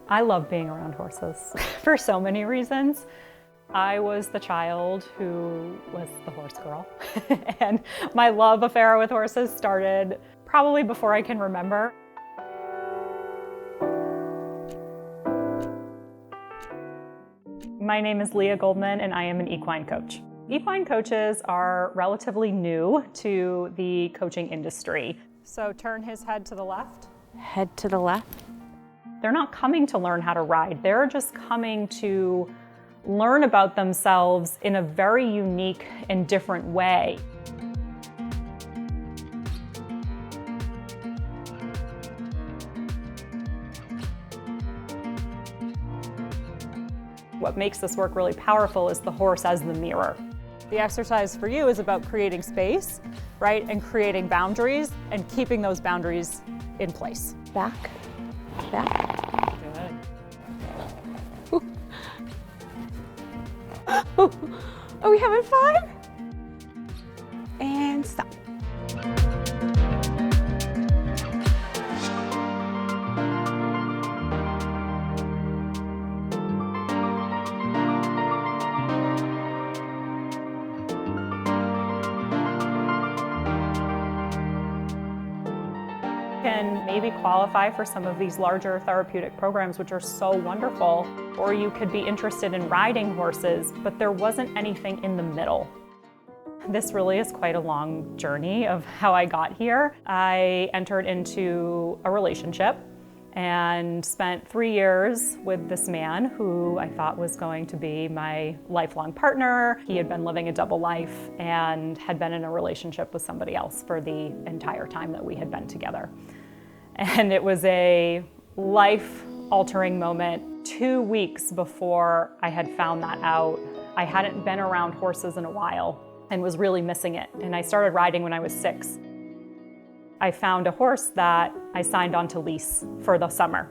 I love being around horses for so many reasons. I was the child who was the horse girl, and my love affair with horses started probably before I can remember. My name is Leah Goldman, and I am an equine coach. Equine coaches are relatively new to the coaching industry. So turn his head to the left. Head to the left. They're not coming to learn how to ride. They're just coming to learn about themselves in a very unique and different way. What makes this work really powerful is the horse as the mirror. The exercise for you is about creating space, right? And creating boundaries and keeping those boundaries in place. Back. Back. Good. Are we having fun? And stop. Can maybe qualify for some of these larger therapeutic programs, which are so wonderful, or you could be interested in riding horses, but there wasn't anything in the middle. This really is quite a long journey of how I got here. I entered into a relationship and spent 3 years with this man who I thought was going to be my lifelong partner. He had been living a double life and had been in a relationship with somebody else for the entire time that we had been together. And it was a life-altering moment. 2 weeks before I had found that out, I hadn't been around horses in a while and was really missing it. And I started riding when I was 6. I found a horse that I signed on to lease for the summer.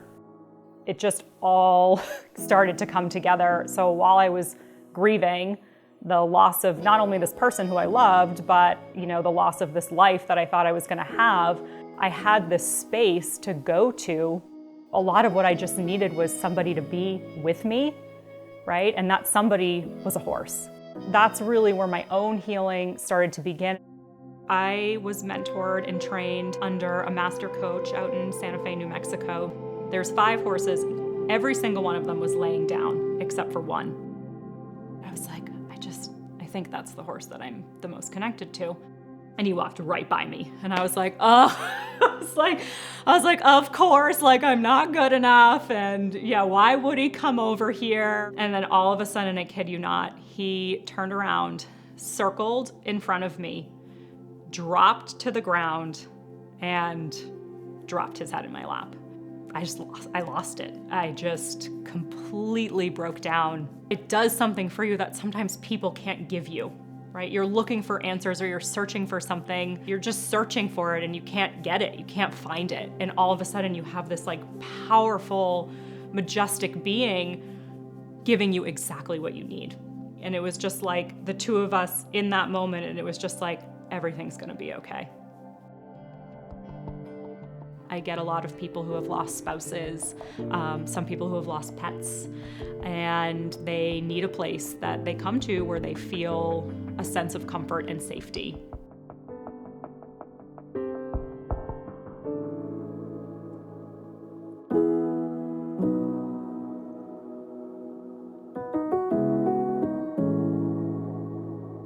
It just all started to come together. So while I was grieving the loss of not only this person who I loved, but the loss of this life that I thought I was gonna have, I had this space to go to. A lot of what I just needed was somebody to be with me, right? And that somebody was a horse. That's really where my own healing started to begin. I was mentored and trained under a master coach out in Santa Fe, New Mexico. There's 5 horses. Every single one of them was laying down except for one. I was like, I think that's the horse that I'm the most connected to. And he walked right by me. And I was like, oh, I was like, of course, I'm not good enough. And yeah, why would he come over here? And then all of a sudden, I kid you not, he turned around, circled in front of me, dropped to the ground, and dropped his head in my lap. I lost it. I just completely broke down. It does something for you that sometimes people can't give you, right? You're looking for answers or you're searching for something. You're just searching for it and you can't get it. You can't find it. And all of a sudden you have this powerful, majestic being giving you exactly what you need. And it was just the 2 of us in that moment, and it was just everything's gonna be okay. I get a lot of people who have lost spouses, some people who have lost pets, and they need a place that they come to where they feel a sense of comfort and safety.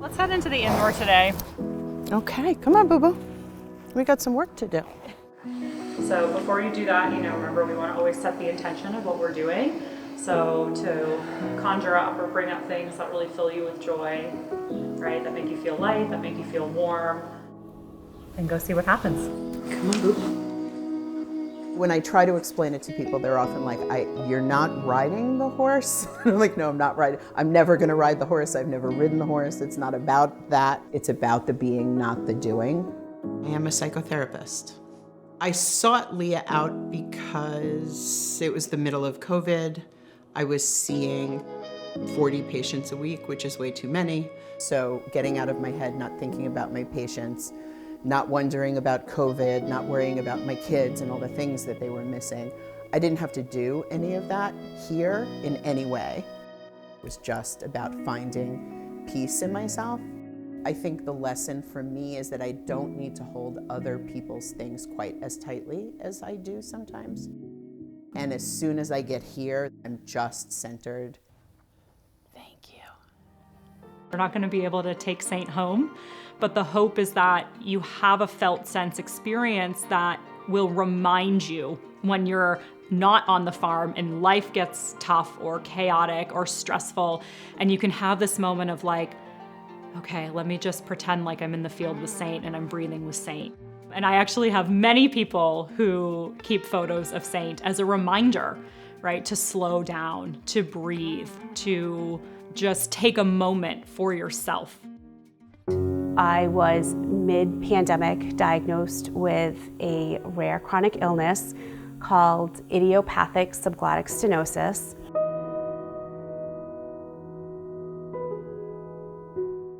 Let's head into the indoor today. Okay, come on, boo-boo. We got some work to do. So before you do that, remember we want to always set the intention of what we're doing. So to conjure up or bring up things that really fill you with joy, right? That make you feel light, that make you feel warm, and go see what happens. Come on, boo. When I try to explain it to people, they're often like, you're not riding the horse? I'm like, no, I'm not riding. I'm never gonna ride the horse. I've never ridden the horse. It's not about that. It's about the being, not the doing. I am a psychotherapist. I sought Leah out because it was the middle of COVID. I was seeing 40 patients a week, which is way too many. So getting out of my head, not thinking about my patients, not wondering about COVID, not worrying about my kids and all the things that they were missing. I didn't have to do any of that here in any way. It was just about finding peace in myself. I think the lesson for me is that I don't need to hold other people's things quite as tightly as I do sometimes. And as soon as I get here, I'm just centered. Thank you. We're not going to be able to take Saint home, but the hope is that you have a felt sense experience that will remind you when you're not on the farm and life gets tough or chaotic or stressful, and you can have this moment of like, okay, let me just pretend like I'm in the field with Saint and I'm breathing with Saint. And I actually have many people who keep photos of Saint as a reminder, right, to slow down, to breathe, to just take a moment for yourself. I was mid-pandemic diagnosed with a rare chronic illness called idiopathic subglottic stenosis.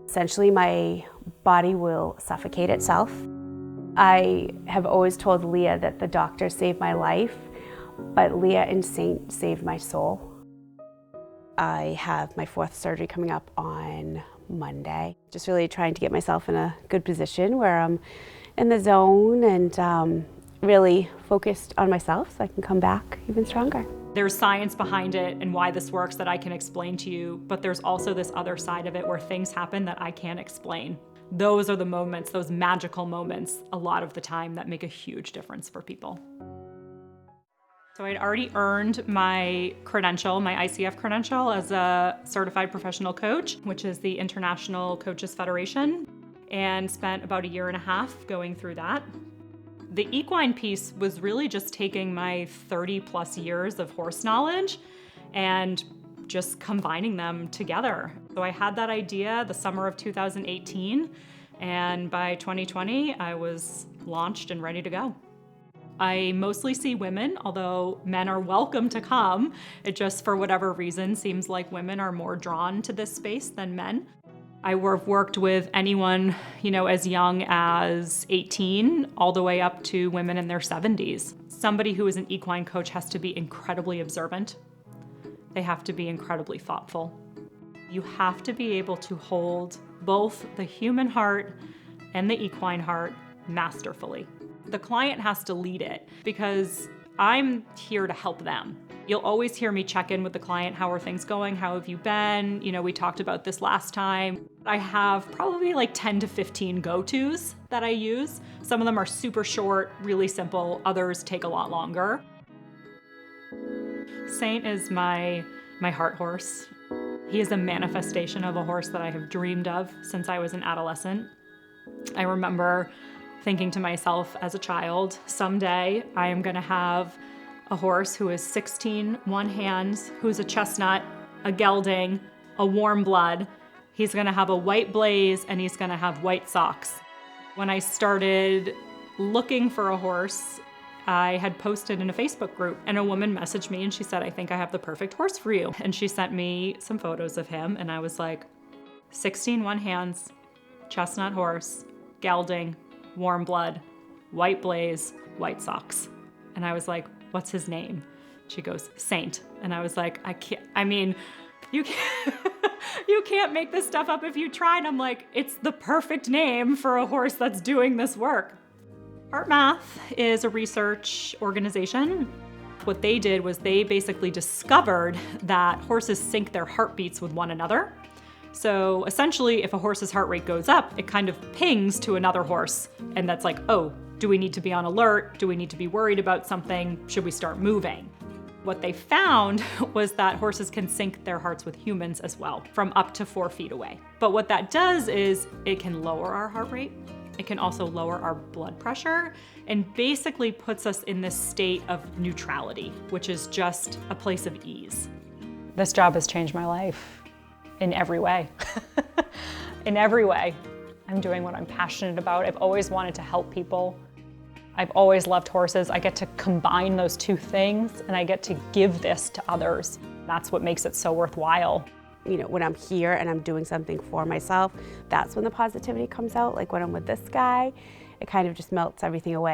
Essentially, my body will suffocate itself. I have always told Leah that the doctor saved my life, but Leah and Saint saved my soul. I have my 4th surgery coming up on Monday. Just really trying to get myself in a good position where I'm in the zone and really focused on myself so I can come back even stronger. There's science behind it and why this works that I can explain to you, but there's also this other side of it where things happen that I can't explain. Those are the moments, those magical moments, a lot of the time that make a huge difference for people. So I'd already earned my credential, my ICF credential as a certified professional coach, which is the International Coaches Federation, and spent about 1.5 years going through that. The equine piece was really just taking my 30+ years of horse knowledge and just combining them together. So I had that idea the summer of 2018, and by 2020, I was launched and ready to go. I mostly see women, although men are welcome to come. It just, for whatever reason, seems like women are more drawn to this space than men. I worked with anyone, as young as 18, all the way up to women in their 70s. Somebody who is an equine coach has to be incredibly observant. They have to be incredibly thoughtful. You have to be able to hold both the human heart and the equine heart masterfully. The client has to lead it because I'm here to help them. You'll always hear me check in with the client. How are things going? How have you been? We talked about this last time. I have probably like 10 to 15 go-tos that I use. Some of them are super short, really simple. Others take a lot longer. Saint is my heart horse. He is a manifestation of a horse that I have dreamed of since I was an adolescent. I remember thinking to myself as a child, someday I am gonna have a horse who is 16 one hands, who's a chestnut, a gelding, a warm blood. He's gonna have a white blaze and he's gonna have white socks. When I started looking for a horse, I had posted in a Facebook group and a woman messaged me and she said, I think I have the perfect horse for you. And she sent me some photos of him and I was like, 16 one hands, chestnut horse, gelding, warm blood, white blaze, white socks. And I was like, what's his name? She goes, Saint. And I was like, you can't make this stuff up if you try. And I'm like, it's the perfect name for a horse that's doing this work. HeartMath is a research organization. What they did was they basically discovered that horses sync their heartbeats with one another. So essentially, if a horse's heart rate goes up, it kind of pings to another horse. And that's like, oh, do we need to be on alert? Do we need to be worried about something? Should we start moving? What they found was that horses can sync their hearts with humans as well, from up to 4 feet away. But what that does is it can lower our heart rate. It can also lower our blood pressure and basically puts us in this state of neutrality, which is just a place of ease. This job has changed my life in every way. In every way. I'm doing what I'm passionate about. I've always wanted to help people. I've always loved horses. I get to combine those two things and I get to give this to others. That's what makes it so worthwhile. When I'm here and I'm doing something for myself, that's when the positivity comes out. Like when I'm with this guy, it kind of just melts everything away.